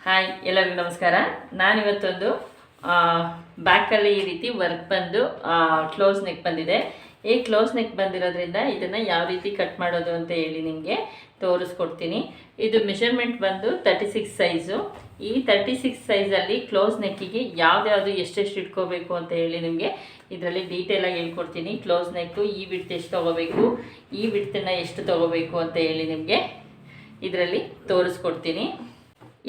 Hi ಎಲ್ಲರಿಗೂ ನಮಸ್ಕಾರ. ನಾನಿವತ್ತೊಂದು ಬ್ಯಾಕಲ್ಲಿ ಈ ರೀತಿ ವರ್ಕ್ ಬಂದು ಕ್ಲೋಸ್ ನೆಕ್ ಬಂದಿದೆ. ಈ ಕ್ಲೋಸ್ ನೆಕ್ ಬಂದಿರೋದ್ರಿಂದ ಇದನ್ನು ಯಾವ ರೀತಿ ಕಟ್ ಮಾಡೋದು ಅಂತ ಹೇಳಿ ನಿಮಗೆ ತೋರಿಸ್ಕೊಡ್ತೀನಿ. ಇದು ಮೆಷರ್ಮೆಂಟ್ ಬಂದು 36 ಸೈಜು. ಈ 36 ಸೈಜಲ್ಲಿ ಕ್ಲೋಸ್ ನೆಕ್ಕಿಗೆ ಯಾವ್ದು ಎಷ್ಟೆಷ್ಟು ಇಟ್ಕೋಬೇಕು ಅಂತ ಹೇಳಿ ನಿಮಗೆ ಇದರಲ್ಲಿ ಡೀಟೇಲಾಗಿ ಹೇಳ್ಕೊಡ್ತೀನಿ. ಕ್ಲೋಸ್ ನೆಕ್ಕು ಈ ಬಿಡ್ತ್ ಎಷ್ಟು ತೊಗೋಬೇಕು, ಈ ಬಿಡ್ತನ್ನು ಎಷ್ಟು ತೊಗೋಬೇಕು ಅಂತ ಹೇಳಿ ನಿಮಗೆ ಇದರಲ್ಲಿ ತೋರಿಸ್ಕೊಡ್ತೀನಿ.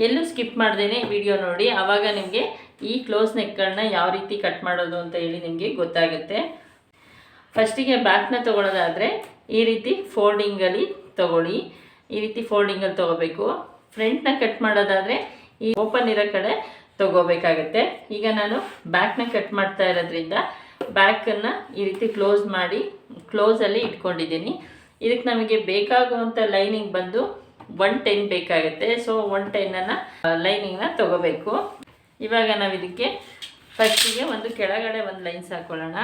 ಎಲ್ಲೂ ಸ್ಕಿಪ್ ಮಾಡ್ದೇನೆ ವಿಡಿಯೋ ನೋಡಿ, ಆವಾಗ ನಿಮಗೆ ಈ ಕ್ಲೋಸ್ ನೆಕ್ಗಳನ್ನ ಯಾವ ರೀತಿ ಕಟ್ ಮಾಡೋದು ಅಂತ ಹೇಳಿ ನಿಮಗೆ ಗೊತ್ತಾಗುತ್ತೆ. ಫಸ್ಟಿಗೆ ಬ್ಯಾಕ್ನ ತೊಗೊಳ್ಳೋದಾದರೆ ಈ ರೀತಿ ಫೋಲ್ಡಿಂಗಲ್ಲಿ ತೊಗೊಳ್ಳಿ. ಈ ರೀತಿ ಫೋಲ್ಡಿಂಗಲ್ಲಿ ತೊಗೋಬೇಕು. ಫ್ರಂಟ್ನ ಕಟ್ ಮಾಡೋದಾದರೆ ಈ ಓಪನ್ ಇರೋ ಕಡೆ ತೊಗೋಬೇಕಾಗತ್ತೆ. ಈಗ ನಾನು ಬ್ಯಾಕ್ನ ಕಟ್ ಮಾಡ್ತಾ ಇರೋದ್ರಿಂದ ಬ್ಯಾಕನ್ನು ಈ ರೀತಿ ಕ್ಲೋಸ್ ಮಾಡಿ ಕ್ಲೋಸಲ್ಲಿ ಇಟ್ಕೊಂಡಿದ್ದೀನಿ. ಇದಕ್ಕೆ ನಮಗೆ ಬೇಕಾಗುವಂಥ ಲೈನಿಂಗ್ ಬಂದು 110 ಬೇಕಾಗುತ್ತೆ. ಸೊ 110 ಲೈನಿಂಗ್ನ ತೊಗೋಬೇಕು. ಇವಾಗ ನಾವು ಇದಕ್ಕೆ ಫಸ್ಟಿಗೆ ಒಂದು ಕೆಳಗಡೆ ಒಂದು ಲೈನ್ಸ್ ಹಾಕ್ಕೊಳ್ಳೋಣ.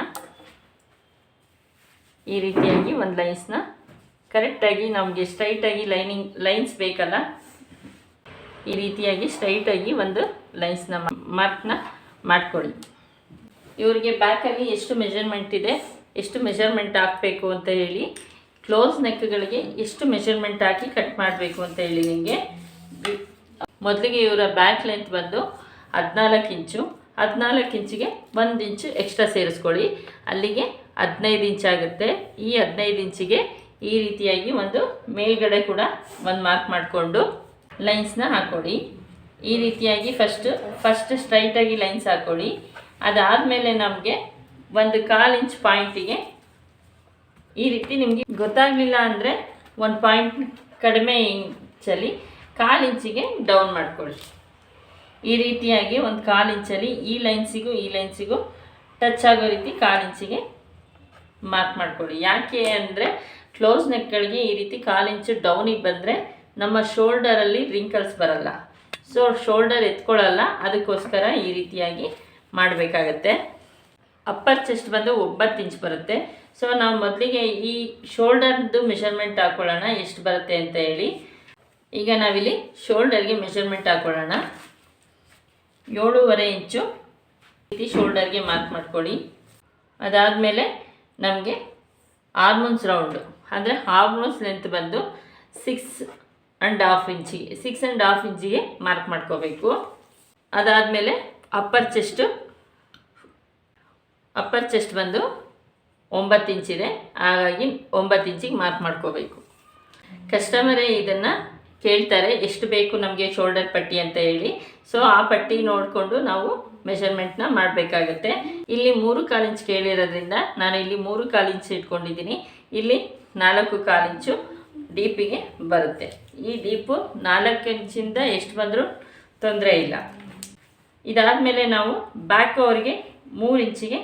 ಈ ರೀತಿಯಾಗಿ ಒಂದು ಲೈನ್ಸ್ನ ಕರೆಕ್ಟಾಗಿ ನಮಗೆ ಸ್ಟ್ರೈಟಾಗಿ ಲೈನ್ಸ್ ಬೇಕಲ್ಲ, ಈ ರೀತಿಯಾಗಿ ಸ್ಟ್ರೈಟಾಗಿ ಒಂದು ಲೈನ್ಸ್ನ ಮಾರ್ಕ್ನ ಮಾಡ್ಕೊಳ್ಳಿ. ಇವರಿಗೆ ಬ್ಯಾಕಲ್ಲಿ ಎಷ್ಟು ಮೆಷರ್ಮೆಂಟ್ ಇದೆ, ಎಷ್ಟು ಮೆಷರ್ಮೆಂಟ್ ಹಾಕಬೇಕು ಅಂತ ಹೇಳಿ, ಕ್ಲೋಸ್ ನೆಕ್ಗಳಿಗೆ ಎಷ್ಟು ಮೆಷರ್ಮೆಂಟ್ ಹಾಕಿ ಕಟ್ ಮಾಡಬೇಕು ಅಂತ ಹೇಳಿ ನಿಮಗೆ ಮೊದಲಿಗೆ ಇವರ ಬ್ಯಾಕ್ ಲೆಂತ್ ಬಂದು 14 ಇಂಚು. 14 ಇಂಚಿಗೆ 1 ಇಂಚು ಎಕ್ಸ್ಟ್ರಾ ಸೇರಿಸ್ಕೊಳ್ಳಿ. ಅಲ್ಲಿಗೆ 15 ಇಂಚ್ ಆಗುತ್ತೆ. ಈ 15 ಇಂಚಿಗೆ ಈ ರೀತಿಯಾಗಿ ಒಂದು ಮೇಲ್ಗಡೆ ಕೂಡ ಒಂದು ಮಾರ್ಕ್ ಮಾಡಿಕೊಂಡು ಲೈನ್ಸ್ನ ಹಾಕ್ಕೊಳ್ಳಿ. ಈ ರೀತಿಯಾಗಿ ಫಸ್ಟ್ ಸ್ಟ್ರೈಟಾಗಿ ಲೈನ್ಸ್ ಹಾಕ್ಕೊಳ್ಳಿ. ಅದಾದಮೇಲೆ ನಮಗೆ 1/4 ಇಂಚ್ ಪಾಯಿಂಟಿಗೆ ಈ ರೀತಿ ನಿಮಗೆ ಗೊತ್ತಾಗಲಿಲ್ಲ ಅಂದರೆ 1 ಪಾಯಿಂಟ್ ಕಡಿಮೆ ಇಂಚಲ್ಲಿ 1/4 ಇಂಚಿಗೆ ಡೌನ್ ಮಾಡ್ಕೊಳ್ಳಿ. ಈ ರೀತಿಯಾಗಿ 1/4 ಇಂಚಲ್ಲಿ ಈ ಲೈನ್ಸಿಗೂ ಟಚ್ ಆಗೋ ರೀತಿ 1/4 ಇಂಚಿಗೆ ಮಾರ್ಕ್ ಮಾಡ್ಕೊಳ್ಳಿ. ಯಾಕೆ ಅಂದರೆ ಕ್ಲೋಸ್ ನೆಕ್ಗಳಿಗೆ ಈ ರೀತಿ 1/4 ಇಂಚು ಡೌನಿಗೆ ಬಂದರೆ ನಮ್ಮ ಶೋಲ್ಡರಲ್ಲಿ ರಿಂಕಲ್ಸ್ ಬರಲ್ಲ, ಸೊ ಶೋಲ್ಡರ್ ಎತ್ಕೊಳ್ಳಲ್ಲ. ಅದಕ್ಕೋಸ್ಕರ ಈ ರೀತಿಯಾಗಿ ಮಾಡಬೇಕಾಗತ್ತೆ. ಅಪ್ಪರ್ ಚೆಸ್ಟ್ ಬಂದು 9 ಇಂಚ್ ಬರುತ್ತೆ. ಸೊ ನಾವು ಮೊದಲಿಗೆ ಈ ಶೋಲ್ಡರ್ದು ಮೆಷರ್ಮೆಂಟ್ ಹಾಕ್ಕೊಳ್ಳೋಣ ಎಷ್ಟು ಬರುತ್ತೆ ಅಂತ ಹೇಳಿ. ಈಗ ನಾವಿಲ್ಲಿ ಶೋಲ್ಡರ್ಗೆ ಮೆಷರ್ಮೆಂಟ್ ಹಾಕ್ಕೊಳ್ಳೋಣ. 7.5 ಇಂಚು ರೀತಿ ಶೋಲ್ಡರ್ಗೆ ಮಾರ್ಕ್ ಮಾಡ್ಕೊಳ್ಳಿ. ಅದಾದಮೇಲೆ ನಮಗೆ ಆರ್ಮೋನ್ಸ್ ರೌಂಡು ಅಂದರೆ ಆರ್ಮೋನ್ಸ್ ಲೆಂತ್ ಬಂದು 6.5 ಇಂಚಿಗೆ ಮಾರ್ಕ್ ಮಾಡ್ಕೋಬೇಕು. ಅದಾದಮೇಲೆ ಅಪ್ಪರ್ ಚೆಸ್ಟ್ ಬಂದು 9 ಇಂಚಿದೆ, ಹಾಗಾಗಿ 9 ಇಂಚಿಗೆ ಮಾರ್ಕ್ ಮಾಡ್ಕೋಬೇಕು. ಕಸ್ಟಮರೇ ಇದನ್ನು ಕೇಳ್ತಾರೆ ಎಷ್ಟು ಬೇಕು ನಮಗೆ ಶೋಲ್ಡರ್ ಪಟ್ಟಿ ಅಂತ ಹೇಳಿ. ಸೊ ಆ ಪಟ್ಟಿ ನೋಡಿಕೊಂಡು ನಾವು ಮೆಷರ್ಮೆಂಟ್ನ ಮಾಡಬೇಕಾಗತ್ತೆ. ಇಲ್ಲಿ 3/4 ಇಂಚ್ ಕೇಳಿರೋದ್ರಿಂದ ನಾನು ಇಲ್ಲಿ 3/4 ಇಂಚ್ ಇಟ್ಕೊಂಡಿದ್ದೀನಿ. ಇಲ್ಲಿ 4/4 ಇಂಚು ಡೀಪಿಗೆ ಬರುತ್ತೆ. ಈ ಡೀಪು 4 ಇಂಚಿಂದ ಎಷ್ಟು ಬಂದರೂ ತೊಂದರೆ ಇಲ್ಲ. ಇದಾದಮೇಲೆ ನಾವು ಬ್ಯಾಕ್ ಅವರಿಗೆ 3 ಇಂಚಿಗೆ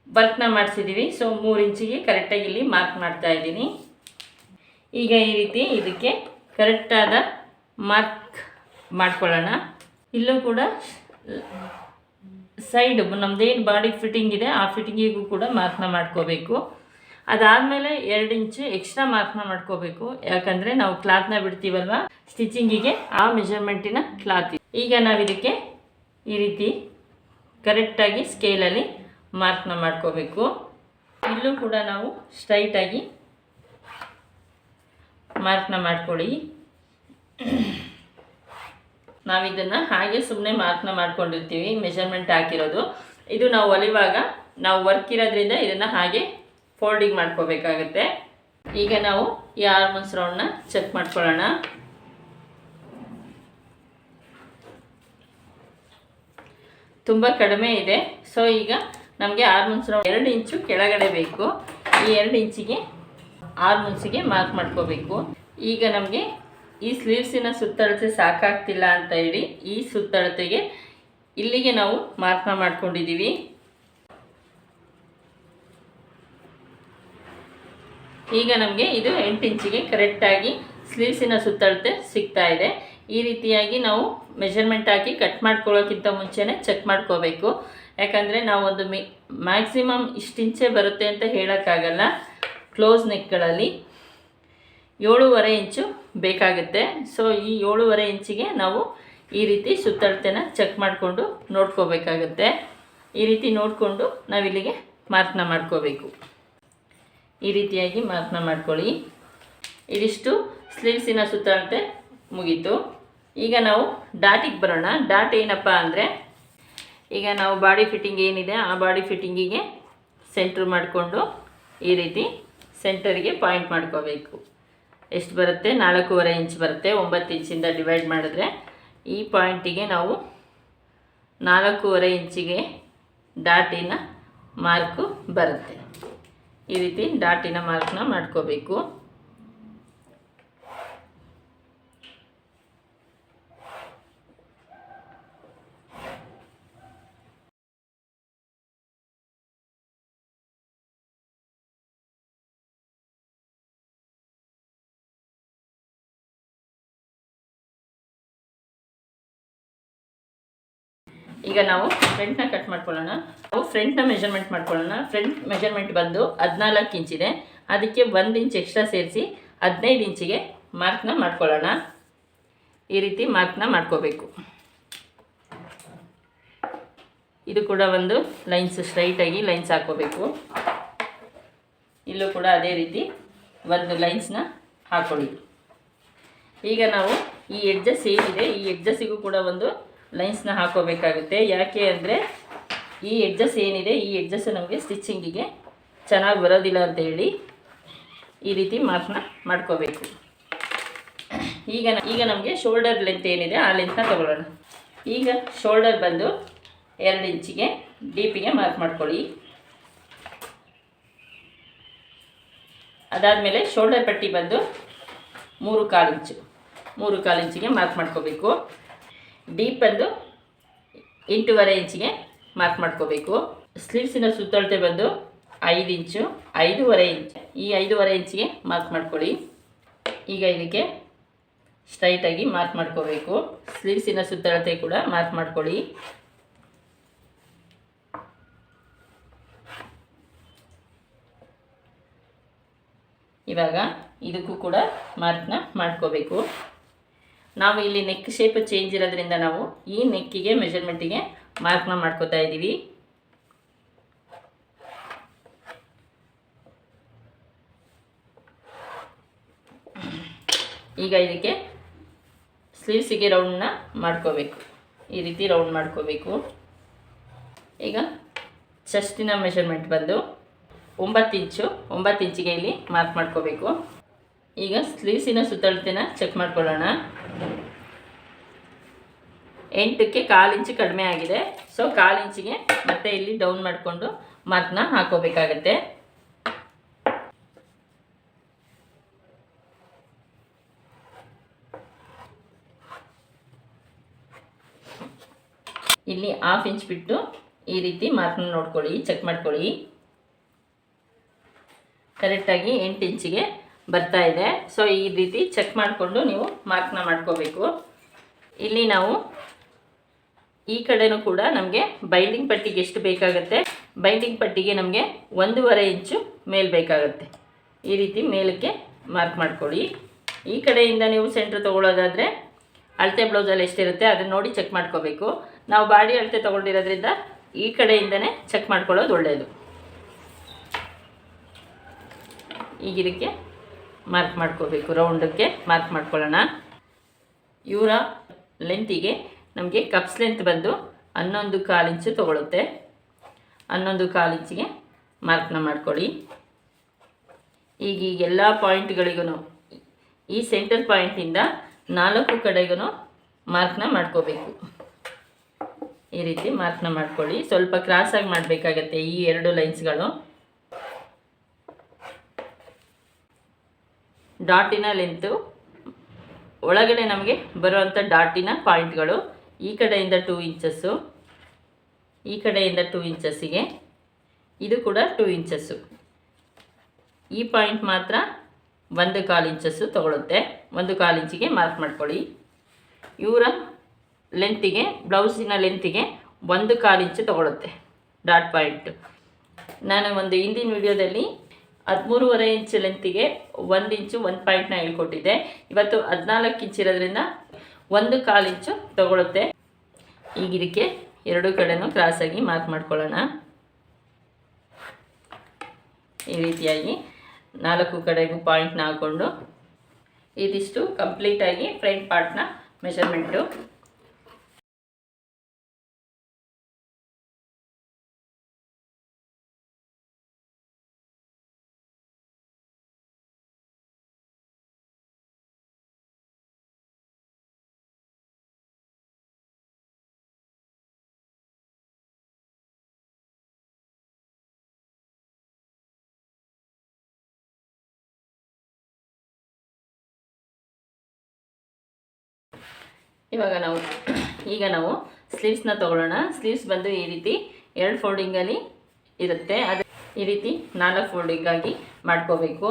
ವರ್ಕ್ನ ಮಾಡಿಸಿದ್ದೀವಿ. ಸೊ 3 ಇಂಚಿಗೆ ಕರೆಕ್ಟಾಗಿ ಇಲ್ಲಿ ಮಾರ್ಕ್ ಮಾಡ್ತಾ ಇದ್ದೀನಿ. ಈಗ ಈ ರೀತಿ ಇದಕ್ಕೆ ಕರೆಕ್ಟಾದ ಮಾರ್ಕ್ ಮಾಡ್ಕೊಳ್ಳೋಣ. ಇಲ್ಲೂ ಕೂಡ ಸೈಡು ನಮ್ಮದೇನು ಬಾಡಿ ಫಿಟ್ಟಿಂಗ್ ಇದೆ ಆ ಫಿಟ್ಟಿಂಗಿಗೂ ಕೂಡ ಮಾರ್ಕ್ನ ಮಾಡ್ಕೋಬೇಕು. ಅದಾದಮೇಲೆ 2 ಇಂಚು ಎಕ್ಸ್ಟ್ರಾ ಮಾರ್ಕ್ನ ಮಾಡ್ಕೋಬೇಕು. ಯಾಕಂದರೆ ನಾವು ಕ್ಲಾತ್ನ ಬಿಡ್ತೀವಲ್ವ ಸ್ಟಿಚಿಂಗಿಗೆ, ಆ ಮೆಷರ್ಮೆಂಟಿನ ಕ್ಲಾತ್. ಈಗ ನಾವು ಇದಕ್ಕೆ ಈ ರೀತಿ ಕರೆಕ್ಟಾಗಿ ಸ್ಕೇಲಲ್ಲಿ ಮಾರ್ಕ್ನ ಮಾಡ್ಕೋಬೇಕು. ಇಲ್ಲೂ ಕೂಡ ನಾವು ಸ್ಟ್ರೈಟಾಗಿ ಮಾರ್ಕ್ನ ಮಾಡ್ಕೊಳ್ಳಿ. ನಾವಿದನ್ನು ಹಾಗೆ ಸುಮ್ಮನೆ ಮಾರ್ಕ್ನ ಮಾಡ್ಕೊಂಡಿರ್ತೀವಿ ಮೆಷರ್ಮೆಂಟ್ ಹಾಕಿರೋದು. ಇದು ನಾವು ಹೊಲಿವಾಗ ನಾವು ವರ್ಕ್ ಇರೋದ್ರಿಂದ ಇದನ್ನು ಹಾಗೆ ಫೋಲ್ಡಿಂಗ್ ಮಾಡ್ಕೋಬೇಕಾಗತ್ತೆ. ಈಗ ನಾವು ಈ ಆರ್ಮೋನ್ಸ್ ರೌಂಡ್ನ ಚೆಕ್ ಮಾಡ್ಕೊಳ್ಳೋಣ. ತುಂಬ ಕಡಿಮೆ ಇದೆ. ಸೊ ಈಗ ನಮಗೆ ಆರ್ಮೋನ್ಸ್ ರೌಂಡ್ 2 ಇಂಚು ಕೆಳಗಡೆ ಬೇಕು. ಈ 2 ಇಂಚಿಗೆ ಆರ್ಮೋನ್ಸಿಗೆ ಮಾರ್ಕ್ ಮಾಡ್ಕೋಬೇಕು. ಈಗ ನಮಗೆ ಈ ಸ್ಲೀವ್ಸಿನ ಸುತ್ತಳತೆ ಸಾಕಾಗ್ತಿಲ್ಲ ಅಂತ ಹೇಳಿ ಈ ಸುತ್ತಳತೆಗೆ ಇಲ್ಲಿಗೆ ನಾವು ಮಾರ್ಕ್ನ ಮಾಡ್ಕೊಂಡಿದ್ದೀವಿ. ಈಗ ನಮಗೆ ಇದು 8 ಇಂಚಿಗೆ ಕರೆಕ್ಟಾಗಿ ಸ್ಲೀವ್ಸಿನ ಸುತ್ತಳತೆ ಸಿಗ್ತಾ ಇದೆ. ಈ ರೀತಿಯಾಗಿ ನಾವು ಮೆಷರ್ಮೆಂಟ್ ಹಾಕಿ ಕಟ್ ಮಾಡ್ಕೊಳ್ಳೋಕ್ಕಿಂತ ಮುಂಚೆನೇ ಚೆಕ್ ಮಾಡ್ಕೋಬೇಕು. ಯಾಕಂದರೆ ನಾವು ಒಂದು ಮ್ಯಾಕ್ಸಿಮಮ್ ಇಷ್ಟು ಇಂಚೆ ಬರುತ್ತೆ ಅಂತ ಹೇಳೋಕ್ಕಾಗಲ್ಲ. ಕ್ಲೋಸ್ ನೆಕ್ಗಳಲ್ಲಿ 7.5 ಇಂಚು ಬೇಕಾಗುತ್ತೆ. ಸೊ ಈ 7.5 ಇಂಚಿಗೆ ನಾವು ಈ ರೀತಿ ಸುತ್ತಳತೆನ ಚೆಕ್ ಮಾಡಿಕೊಂಡು ನೋಡ್ಕೋಬೇಕಾಗತ್ತೆ. ಈ ರೀತಿ ನೋಡಿಕೊಂಡು ನಾವಿಲ್ಲಿಗೆ ಮಾರ್ಕ್ನ ಮಾಡ್ಕೋಬೇಕು. ಈ ರೀತಿಯಾಗಿ ಮಾರ್ಕ್ನ ಮಾಡ್ಕೊಳ್ಳಿ. ಇದಿಷ್ಟು ಸ್ಲೀವ್ಸಿನ ಸುತ್ತಳತೆ ಮುಗೀತು. ಈಗ ನಾವು ಡಾಟಿಗೆ ಬರೋಣ. ಡಾಟ್ ಏನಪ್ಪ ಅಂದರೆ, ಈಗ ನಾವು ಬಾಡಿ ಫಿಟ್ಟಿಂಗ್ ಏನಿದೆ ಆ ಬಾಡಿ ಫಿಟ್ಟಿಂಗಿಗೆ ಸೆಂಟ್ರ್ ಮಾಡಿಕೊಂಡು ಈ ರೀತಿ ಸೆಂಟರಿಗೆ ಪಾಯಿಂಟ್ ಮಾಡ್ಕೋಬೇಕು. ಎಷ್ಟು ಬರುತ್ತೆ? 4.5 ಇಂಚ್ ಬರುತ್ತೆ. 9 ಇಂಚಿಂದ ಡಿವೈಡ್ ಮಾಡಿದ್ರೆ ಈ ಪಾಯಿಂಟಿಗೆ ನಾವು 4.5 ಇಂಚಿಗೆ ಡಾಟಿನ ಮಾರ್ಕು ಬರುತ್ತೆ. ಈ ರೀತಿ ಡಾಟಿನ ಮಾರ್ಕ್ನ ಮಾಡ್ಕೋಬೇಕು. ಈಗ ನಾವು ಫ್ರಂಟ್ನ ಕಟ್ ಮಾಡ್ಕೊಳ್ಳೋಣ. ನಾವು ಫ್ರಂಟ್ನ ಮೆಜರ್ಮೆಂಟ್ ಮಾಡ್ಕೊಳ್ಳೋಣ. ಫ್ರಂಟ್ ಮೆಜರ್ಮೆಂಟ್ ಬಂದು 14 ಇಂಚಿದೆ. ಅದಕ್ಕೆ 1 ಇಂಚ್ ಎಕ್ಸ್ಟ್ರಾ ಸೇರಿಸಿ 15 ಇಂಚಿಗೆ ಮಾರ್ಕ್ನ ಮಾಡ್ಕೊಳ್ಳೋಣ. ಈ ರೀತಿ ಮಾರ್ಕ್ನ ಮಾಡ್ಕೋಬೇಕು. ಇದು ಕೂಡ ಒಂದು ಲೈನ್ಸ್ ಸ್ಟ್ರೈಟಾಗಿ ಲೈನ್ಸ್ ಹಾಕ್ಕೋಬೇಕು. ಇಲ್ಲೂ ಕೂಡ ಅದೇ ರೀತಿ ಒಂದು ಲೈನ್ಸ್ನ ಹಾಕ್ಕೊಳ್ಳಿ. ಈಗ ನಾವು ಈ ಎಡ್ಜಸ್ ಏನಿದೆ ಈ ಎಡ್ಜಸ್ಸಿಗೂ ಕೂಡ ಒಂದು ಲೈನ್ಸ್ನ ಹಾಕೋಬೇಕಾಗುತ್ತೆ. ಯಾಕೆ ಅಂದರೆ ಈ ಎಡ್ಜಸ್ ಏನಿದೆ ಈ ಎಡ್ಜಸ್ ನಮಗೆ ಸ್ಟಿಚಿಂಗಿಗೆ ಚೆನ್ನಾಗಿ ಬರೋದಿಲ್ಲ ಅಂತ ಹೇಳಿ ಈ ರೀತಿ ಮಾರ್ಕ್ನ ಮಾಡ್ಕೋಬೇಕು. ಈಗ ನಮಗೆ ಶೋಲ್ಡರ್ ಲೆಂತ್ ಏನಿದೆ ಆ ಲೆಂತ್ನ ತಗೊಳ್ಳೋಣ. ಈಗ ಶೋಲ್ಡರ್ ಬಂದು 2 ಇಂಚಿಗೆ ಡೀಪಿಗೆ ಮಾರ್ಕ್ ಮಾಡ್ಕೊಳ್ಳಿ. ಅದಾದಮೇಲೆ ಶೋಲ್ಡರ್ ಪಟ್ಟಿ ಬಂದು 3.25 ಇಂಚು 3.25 ಇಂಚಿಗೆ ಮಾರ್ಕ್ ಮಾಡ್ಕೋಬೇಕು. ಡೀಪ್ ಬಂದು 8.5 ಇಂಚಿಗೆ ಮಾರ್ಕ್ ಮಾಡ್ಕೋಬೇಕು. ಸ್ಲೀವ್ಸಿನ ಸುತ್ತಳತೆ ಬಂದು 5 ಇಂಚು 5.5 ಇಂಚ್. ಈ 5.5 ಇಂಚಿಗೆ ಮಾರ್ಕ್ ಮಾಡ್ಕೊಳ್ಳಿ. ಈಗ ಇದಕ್ಕೆ ಸ್ಟ್ರೈಟಾಗಿ ಮಾರ್ಕ್ ಮಾಡ್ಕೋಬೇಕು. ಸ್ಲೀವ್ಸಿನ ಸುತ್ತಳತೆ ಕೂಡ ಮಾರ್ಕ್ ಮಾಡ್ಕೊಳ್ಳಿ. ಇವಾಗ ಇದಕ್ಕೂ ಕೂಡ ಮಾರ್ಕ್ನ ಮಾಡ್ಕೋಬೇಕು. ನಾವು ಇಲ್ಲಿ ನೆಕ್ ಶೇಪ್ ಚೇಂಜ್ ಇರೋದ್ರಿಂದ ನಾವು ಈ ನೆಕ್ಕಿಗೆ ಮೆಜರ್ಮೆಂಟಿಗೆ ಮಾರ್ಕ್ನ ಮಾಡ್ಕೋತಾ ಇದ್ದೀವಿ. ಈಗ ಇದಕ್ಕೆ ಸ್ಲೀವ್ಸಿಗೆ ರೌಂಡ್ನ ಮಾಡ್ಕೋಬೇಕು. ಈ ರೀತಿ ರೌಂಡ್ ಮಾಡ್ಕೋಬೇಕು. ಈಗ ಚೆಸ್ಟಿನ ಮೆಜರ್ಮೆಂಟ್ ಬಂದು 9 ಇಂಚು 9 ಇಂಚಿಗೆ ಇಲ್ಲಿ ಮಾರ್ಕ್ ಮಾಡ್ಕೋಬೇಕು. ಈಗ ಸ್ಲೀವ್ಸಿನ ಸುತ್ತಳತೆನ ಚೆಕ್ ಮಾಡ್ಕೊಳ್ಳೋಣ. 8ಕ್ಕೆ 1/4 ಇಂಚು ಕಡಿಮೆ ಆಗಿದೆ. ಸೊ 1/4 ಇಂಚಿಗೆ ಮತ್ತೆ ಇಲ್ಲಿ ಡೌನ್ ಮಾಡಿಕೊಂಡು ಮಾರ್ಕ್ನ ಹಾಕೋಬೇಕಾಗತ್ತೆ. ಇಲ್ಲಿ 1/2 ಇಂಚ್ ಬಿಟ್ಟು ಈ ರೀತಿ ಮಾರ್ಕ್ನ ನೋಡ್ಕೊಳ್ಳಿ, ಚೆಕ್ ಮಾಡ್ಕೊಳ್ಳಿ. ಕರೆಕ್ಟಾಗಿ 8 ಇಂಚಿಗೆ ಬರ್ತಾ ಇದೆ. ಸೊ ಈ ರೀತಿ ಚೆಕ್ ಮಾಡಿಕೊಂಡು ನೀವು ಮಾರ್ಕ್ನ ಮಾಡ್ಕೋಬೇಕು. ಇಲ್ಲಿ ನಾವು ಈ ಕಡೆನೂ ಕೂಡ ನಮಗೆ ಬೈಂಡಿಂಗ್ ಪಟ್ಟಿಗೆ ಎಷ್ಟು ಬೇಕಾಗುತ್ತೆ, ಬೈಂಡಿಂಗ್ ಪಟ್ಟಿಗೆ ನಮಗೆ 1.5 ಇಂಚು ಮೇಲೆ ಬೇಕಾಗುತ್ತೆ. ಈ ರೀತಿ ಮೇಲಕ್ಕೆ ಮಾರ್ಕ್ ಮಾಡ್ಕೊಳ್ಳಿ. ಈ ಕಡೆಯಿಂದ ನೀವು ಸೆಂಟ್ರ್ ತೊಗೊಳ್ಳೋದಾದರೆ ಅಳತೆ ಬ್ಲೌಸಲ್ಲಿ ಎಷ್ಟಿರುತ್ತೆ ಅದನ್ನು ನೋಡಿ ಚೆಕ್ ಮಾಡ್ಕೋಬೇಕು. ನಾವು ಬಾಡಿ ಅಳತೆ ತೊಗೊಂಡಿರೋದ್ರಿಂದ ಈ ಕಡೆಯಿಂದನೇ ಚೆಕ್ ಮಾಡ್ಕೊಳ್ಳೋದು ಒಳ್ಳೆಯದು. ಈಗ ಇದಕ್ಕೆ ಮಾರ್ಕ್ ಮಾಡ್ಕೋಬೇಕು. ರೌಂಡಕ್ಕೆ ಮಾರ್ಕ್ ಮಾಡ್ಕೊಳ್ಳೋಣ. ಇವರ ಲೆಂತಿಗೆ ನಮಗೆ ಕಪ್ಸ್ ಲೆಂತ್ ಬಂದು 11.25 ಇಂಚು ತೊಗೊಳುತ್ತೆ. 11.25 ಇಂಚಿಗೆ ಮಾರ್ಕ್ನ ಮಾಡ್ಕೊಳ್ಳಿ. ಈಗ ಎಲ್ಲ ಪಾಯಿಂಟ್ಗಳಿಗೂ ಈ ಸೆಂಟರ್ ಪಾಯಿಂಟಿಂದ 4 ಕಡೆಗೂ ಮಾರ್ಕ್ನ ಮಾಡ್ಕೋಬೇಕು. ಈ ರೀತಿ ಮಾರ್ಕ್ನ ಮಾಡ್ಕೊಳ್ಳಿ. ಸ್ವಲ್ಪ ಕ್ರಾಸಾಗಿ ಮಾಡಬೇಕಾಗತ್ತೆ ಈ 2 ಲೈನ್ಸ್ಗಳು. ಡಾಟಿನ ಲೆಂತು ಒಳಗಡೆ ನಮಗೆ ಬರುವಂಥ ಡಾಟಿನ ಪಾಯಿಂಟ್ಗಳು ಈ ಕಡೆಯಿಂದ 2 ಇಂಚಸ್ಸು, ಈ ಕಡೆಯಿಂದ 2 ಇಂಚಸ್ಸಿಗೆ, ಇದು ಕೂಡ 2 ಇಂಚಸ್ಸು. ಈ ಪಾಯಿಂಟ್ ಮಾತ್ರ 1.25 ಇಂಚಸ್ಸು ತೊಗೊಳುತ್ತೆ. 1.25 ಇಂಚಿಗೆ ಮಾರ್ಕ್ ಮಾಡ್ಕೊಳ್ಳಿ. ಇವರ ಲೆಂತಿಗೆ ಬ್ಲೌಸಿನ ಲೆಂತಿಗೆ 1.25 ಇಂಚು ತೊಗೊಳುತ್ತೆ ಡಾಟ್ ಪಾಯಿಂಟು. ನಾನು ಒಂದು ಹಿಂದಿನ ವಿಡಿಯೋದಲ್ಲಿ 13.5 ಇಂಚ್ ಲೆಂತಿಗೆ 1 ಇಂಚು 1 ಪಾಯಿಂಟ್ನ ಹೇಳ್ಕೊಟ್ಟಿದ್ದೆ. ಇವತ್ತು 14 ಇಂಚ್ ಇರೋದ್ರಿಂದ 1/4 ಇಂಚು ತಗೊಳುತ್ತೆ. ಈಗ ಇದಕ್ಕೆ ಎರಡು ಕಡೆನೂ ಕ್ರಾಸಾಗಿ ಮಾರ್ಕ್ ಮಾಡ್ಕೊಳ್ಳೋಣ. ಈ ರೀತಿಯಾಗಿ 4 ಕಡೆಗೂ ಪಾಯಿಂಟ್ನ ಹಾಕ್ಕೊಂಡು ಇದಿಷ್ಟು ಕಂಪ್ಲೀಟಾಗಿ ಫ್ರಂಟ್ ಪಾರ್ಟ್ನ ಮೆಷರ್ಮೆಂಟು. ಈಗ ನಾವು ಸ್ಲೀವ್ಸ್ನ ತೊಗೊಳ್ಳೋಣ. ಸ್ಲೀವ್ಸ್ ಬಂದು ಈ ರೀತಿ 2 ಫೋಲ್ಡಿಂಗಲ್ಲಿ ಇರುತ್ತೆ. ಅದೇ ಈ ರೀತಿ 4 ಫೋಲ್ಡಿಂಗಾಗಿ ಮಾಡ್ಕೋಬೇಕು.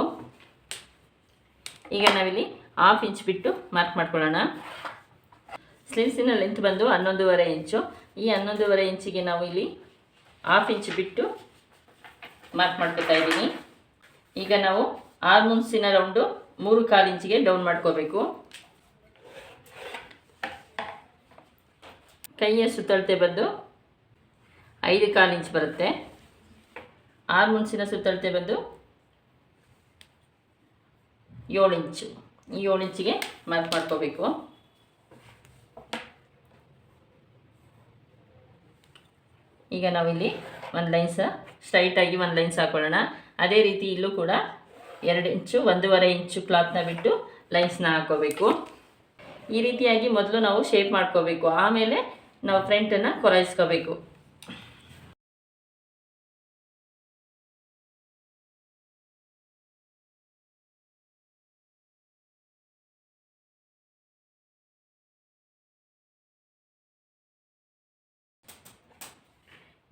ಈಗ ನಾವಿಲ್ಲಿ 1/2 ಇಂಚ್ ಬಿಟ್ಟು ಮಾರ್ಕ್ ಮಾಡ್ಕೊಳ್ಳೋಣ. ಸ್ಲೀವ್ಸಿನ ಲೆಂತ್ ಬಂದು 11.5 ಇಂಚು. ಈ 11.5 ಇಂಚಿಗೆ ನಾವು ಇಲ್ಲಿ 1/2 ಇಂಚ್ ಬಿಟ್ಟು ಮಾರ್ಕ್ ಮಾಡ್ಕೊತಾ ಇದ್ದೀನಿ. ಈಗ ನಾವು ಆರ್ಮುನ್ಸಿನ ರೌಂಡು 3/4 ಇಂಚಿಗೆ ಡೌನ್ ಮಾಡ್ಕೋಬೇಕು. ಕೈಯ ಸುತ್ತಳತೆ ಬಂದು 5/4 ಇಂಚ್ ಬರುತ್ತೆ. ಆರ್ಮುನ್ಸಿನ ಸುತ್ತಳತೆ ಬಂದು 7 ಇಂಚು. ಈ 7 ಇಂಚಿಗೆ ಮಾರ್ಕ್ ಮಾಡ್ಕೋಬೇಕು. ಈಗ ನಾವಿಲ್ಲಿ ಒಂದು ಲೈನ್ಸ್ ಸ್ಟ್ರೈಟಾಗಿ ಒಂದು ಲೈನ್ಸ್ ಹಾಕೊಳ್ಳೋಣ. ಅದೇ ರೀತಿ ಇಲ್ಲೂ ಕೂಡ 2 ಇಂಚು 1.5 ಇಂಚು ಕ್ಲಾತ್ನ ಬಿಟ್ಟು ಲೈನ್ಸ್ನ ಹಾಕೋಬೇಕು. ಈ ರೀತಿಯಾಗಿ ಮೊದಲು ನಾವು ಶೇಪ್ ಮಾಡ್ಕೋಬೇಕು, ಆಮೇಲೆ ನಾವು ಫ್ರಂಟನ್ನು ಕೊರೈಸ್ಕೋಬೇಕು.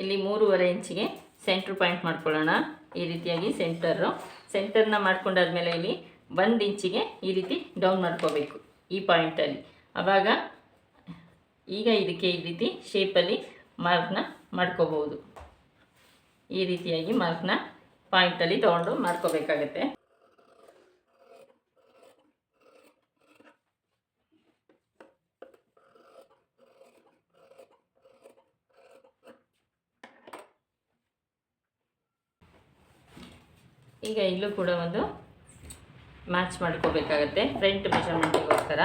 ಇಲ್ಲಿ 3.5 ಇಂಚಿಗೆ ಸೆಂಟ್ರ್ ಪಾಯಿಂಟ್ ಮಾಡ್ಕೊಳ್ಳೋಣ. ಈ ರೀತಿಯಾಗಿ ಸೆಂಟರ್ನ ಮಾಡ್ಕೊಂಡಾದ್ಮೇಲೆ ಇಲ್ಲಿ 1 ಇಂಚಿಗೆ ಈ ರೀತಿ ಡೌನ್ ಮಾಡ್ಕೋಬೇಕು ಈ ಪಾಯಿಂಟಲ್ಲಿ. ಆವಾಗ ಈಗ ಇದಕ್ಕೆ ಈ ರೀತಿ ಶೇಪಲ್ಲಿ ಮಾರ್ಕ್ನ ಮಾಡ್ಕೋಬಹುದು. ಈ ರೀತಿಯಾಗಿ ಮಾರ್ಕ್ನ ಪಾಯಿಂಟಲ್ಲಿ ತೊಗೊಂಡು ಮಾಡ್ಕೋಬೇಕಾಗತ್ತೆ. ಈಗ ಇಲ್ಲೂ ಕೂಡ ಒಂದು ಮ್ಯಾಚ್ ಮಾಡ್ಕೋಬೇಕಾಗತ್ತೆ ಫ್ರಂಟ್ ಮೆಷರ್ಮೆಂಟಿಗೋಸ್ಕರ.